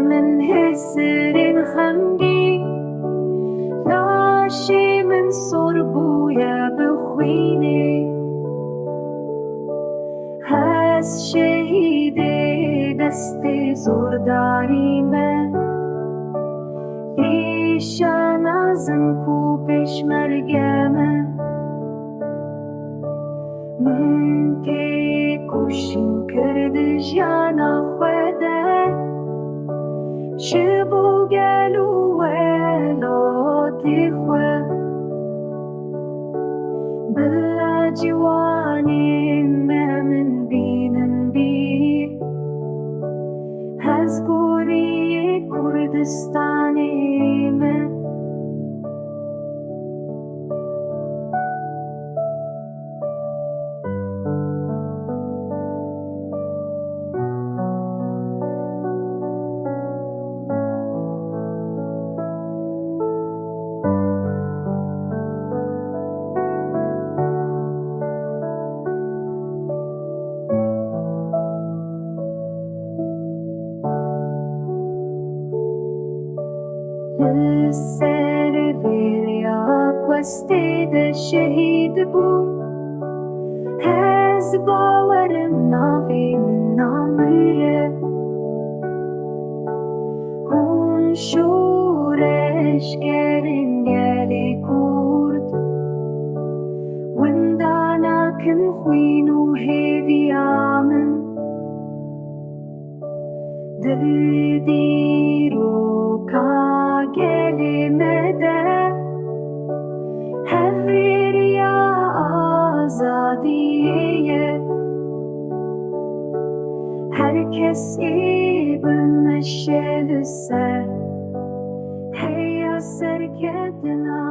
من هسر خمدي ناشي من صربويا بخويني هس شهيدي دستي زور داري من إيشا نازم كو بيش مرقامة من تي كوشين كرد جانا خدا شبو قالوا ويلو تخوى بلا جواني ما من بين بي هزقوري كردستاني من السرفيريا كوستي ده الشهيد بو هز باور منافي من عمره هون شورش كارن يالي كورد وندانا كن خوينو هيفي آمن ديرو كاجلي مدى هفريريا آزادية هركس بمشي السر هيا سركتنا